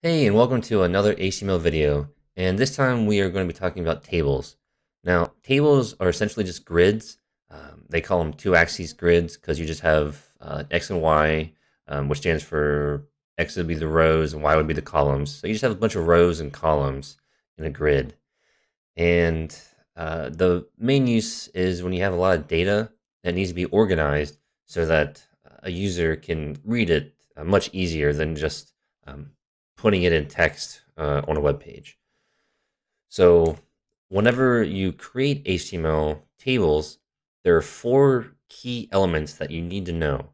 Hey, and welcome to another HTML video. And this time we are going to be talking about tables. Now, tables are essentially just grids. They call them two-axis grids because you just have X and Y, which stands for X would be the rows and Y would be the columns. So you just have a bunch of rows and columns in a grid. And the main use is when you have a lot of data that needs to be organized so that a user can read it much easier than just putting it in text on a web page. So whenever you create HTML tables, there are four key elements that you need to know.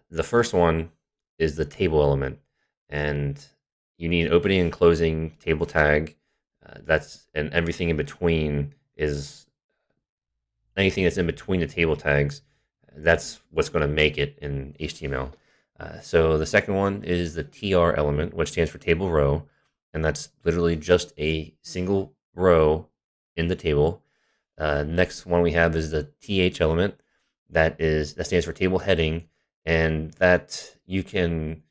The first one is the table element, and you need an opening and closing table tag. And everything in between is anything that's in between the table tags. That's what's going to make it in HTML. So the second one is the TR element, which stands for table row, and that's literally just a single row in the table. Next one we have is the TH element, that stands for table heading, and that you can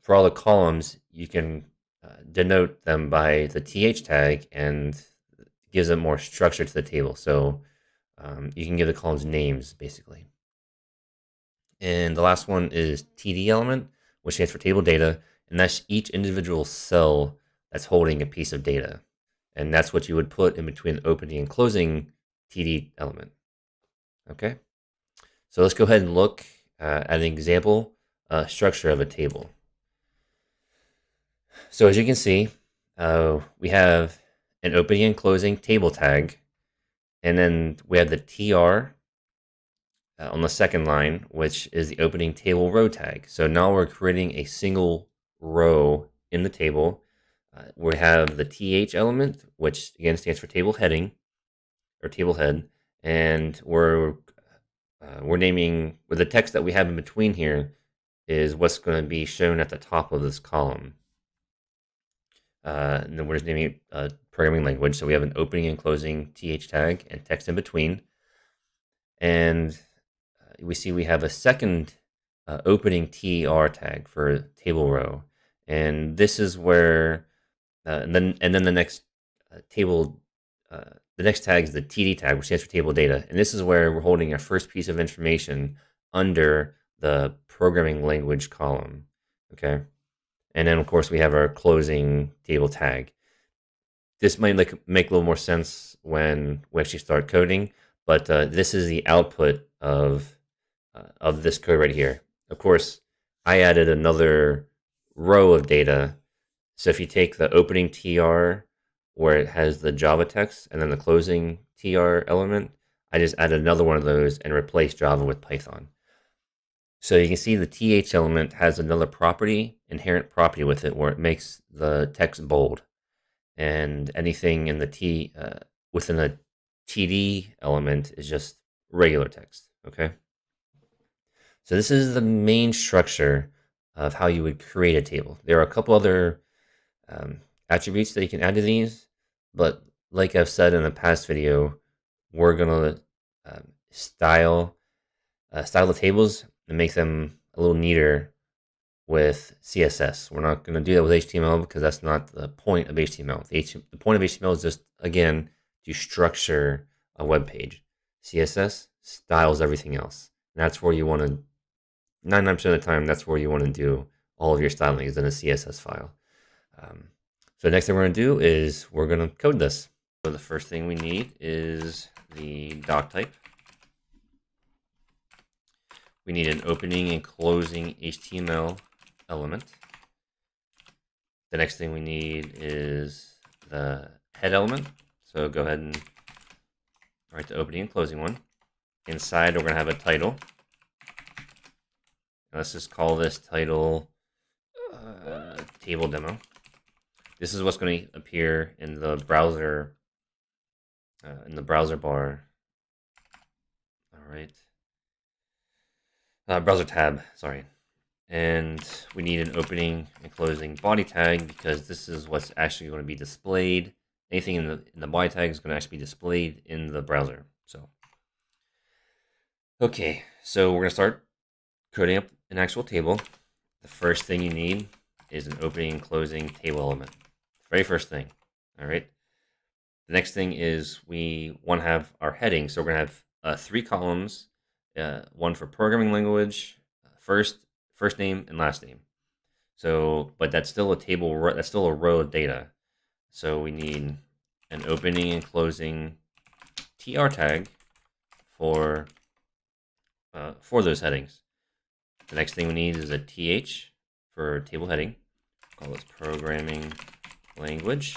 for all the columns you can denote them by the TH tag, and gives them more structure to the table. So you can give the columns names basically. And the last one is TD element, which stands for table data, and that's each individual cell that's holding a piece of data. And that's what you would put in between the opening and closing TD element. Okay, so let's go ahead and look at an example structure of a table. So as you can see, we have an opening and closing table tag, and then we have the TR on the second line, which is the opening table row tag. So now we're creating a single row in the table. We have the TH element, which again stands for table heading or table head, and we're naming, with the text that we have in between here is what's going to be shown at the top of this column. And then we're just naming it programming language. So we have an opening and closing TH tag and text in between. And we see we have a second opening TR tag for table row, and this is where and then the next table the next tag is the TD tag, which stands for table data, and this is where we're holding our first piece of information under the programming language column. Okay, and then of course we have our closing table tag. This might make a little more sense when we actually start coding, but this is the output of this code right here. Of course, I added another row of data. So if you take the opening TR where it has the Java text and then the closing TR element, I just added another one of those and replaced Java with Python. So you can see the TH element has another property, inherent property with it, where it makes the text bold. And anything in the within the TD element is just regular text, okay? So this is the main structure of how you would create a table. There are a couple other attributes that you can add to these, but like I've said in a past video, we're gonna style the tables and make them a little neater with CSS. We're not gonna do that with HTML because that's not the point of HTML. The point of HTML is just, again, to structure a web page. CSS styles everything else. And that's where you want to 99% of the time, that's where you want to do all of your styling, is in a CSS file. So the next thing we're going to do is we're going to code this. So the first thing we need is the doc type. We need an opening and closing HTML element. The next thing we need is the head element. So go ahead and write the opening and closing one. Inside, we're going to have a title. Let's just call this title table demo. This is what's going to appear in the browser bar. All right, browser tab. Sorry, and we need an opening and closing body tag because this is what's actually going to be displayed. Anything in the body tag is going to actually be displayed in the browser. So, okay, so we're going to start coding up an actual table. The first thing you need is an opening and closing table element. Very first thing. All right. The next thing is we want to have our heading. So we're going to have 3 columns, one for programming language, first name and last name. So, but that's still a table. That's still a row of data. So we need an opening and closing tr tag for those headings. The next thing we need is a th for table heading. Call this programming language.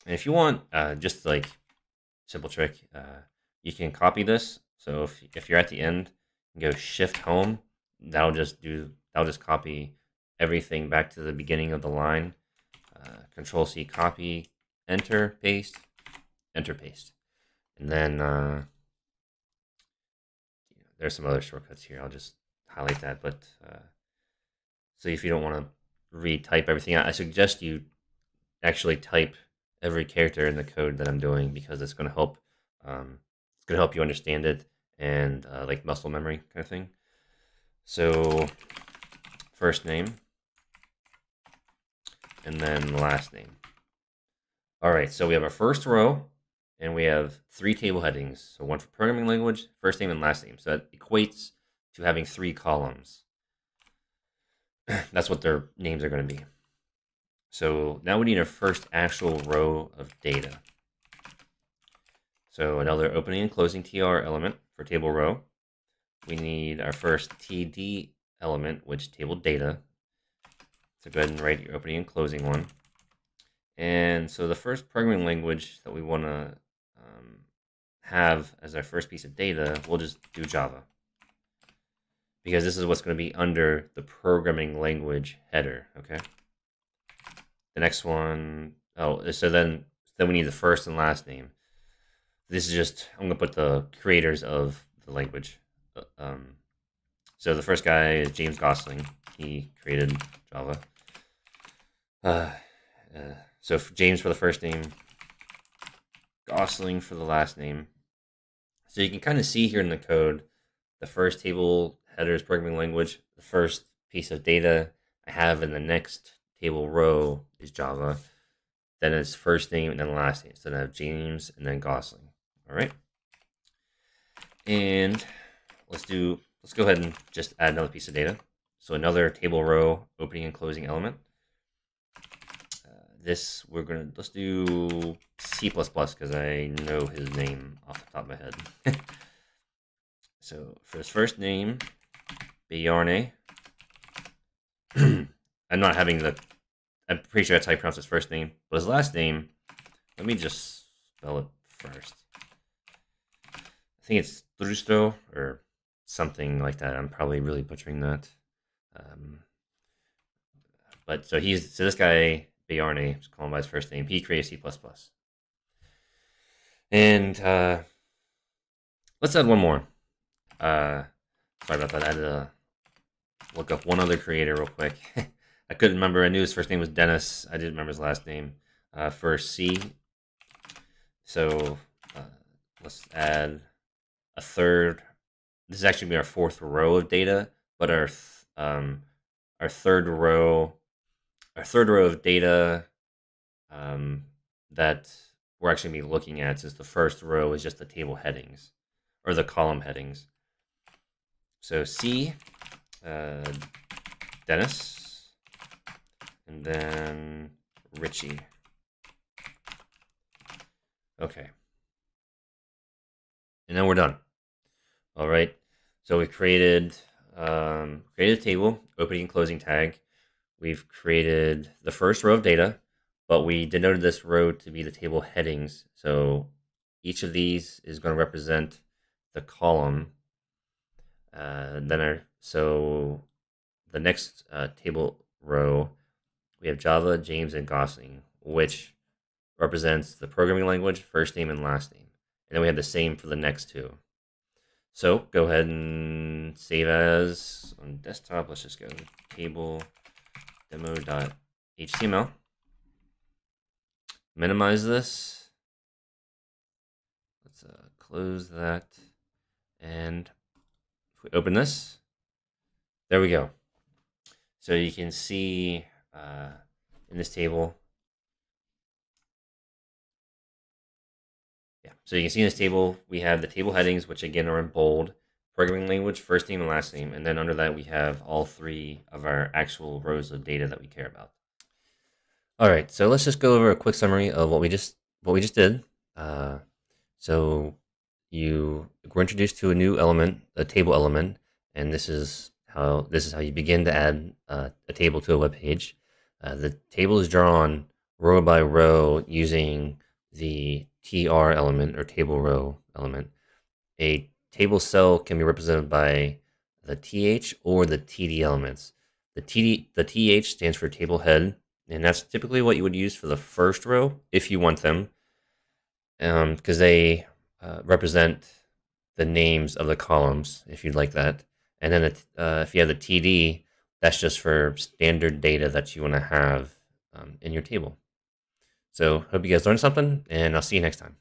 And if you want, just like simple trick, you can copy this. So if you're at the end, and go Shift Home. That'll just copy everything back to the beginning of the line. Control C, copy, enter, paste, and then there's some other shortcuts here. I'll just highlight that. But so if you don't want to retype everything, I suggest you actually type every character in the code that I'm doing, because it's going to help. It's going to help you understand it, and like muscle memory kind of thing. So first name and then last name. All right, so we have our first row and we have 3 table headings. So one for programming language, first name and last name. So that equates to having 3 columns. That's what their names are going to be. So now we need our first actual row of data. So another opening and closing tr element for table row. We need our first td element, which table data. So go ahead and write your opening and closing one. And so the first programming language that we want to have as our first piece of data, we'll just do Java, because this is what's going to be under the programming language header. Okay. The next one, so then we need the first and last name. This is just, I'm going to put the creators of the language. So the first guy is James Gosling. He created Java. So for James for the first name, Gosling for the last name. So you can kind of see here in the code, the first table header is programming language. The first piece of data I have in the next table row is Java. Then it's first name and then last name. So then I have James and then Gosling. All right. And let's go ahead and just add another piece of data. So another table row opening and closing element. Let's do C++ because I know his name off the top of my head. So for his first name, Bjarne. I'm pretty sure that's how you pronounce his first name. But his last name, let me just spell it first. I think it's Drusto or something like that. I'm probably really butchering that. But so this guy, Bjarne, just call him by his first name. He created C++. And let's add one more. Sorry about that. I had to look up one other creator real quick. I couldn't remember. I knew his first name was Dennis. I didn't remember his last name. For C. So let's add a third. This is actually our 4th row of data, but our third row of data that we're actually going to be looking at, since the first row is just the table headings or the column headings. So C, Dennis, and then Richie. Okay. And then we're done. All right. So we created a table, opening and closing tag. We've created the first row of data, but we denoted this row to be the table headings. So each of these is going to represent the column. So the next table row, we have Java, James, and Gosling, which represents the programming language, first name, and last name. And then we have the same for the next 2. So go ahead and save as on desktop. Let's just go table demo.html. Minimize this. Let's close that. And if we open this, there we go. So you can see in this table, so you can see in this table, we have the table headings, which again are in bold, programming language, first name and last name, and then under that we have all three of our actual rows of data that we care about. All right, so let's just go over a quick summary of what we just did. So you were introduced to a new element, a table element, and this is how you begin to add a table to a web page. The table is drawn row by row using the tr element or table row element. A table cell can be represented by the th or the td elements. The th stands for table head, and that's typically what you would use for the first row if you want them, because they represent the names of the columns if you'd like that. And then if you have the TD, that's just for standard data that you want to have in your table. So hope you guys learned something, and I'll see you next time.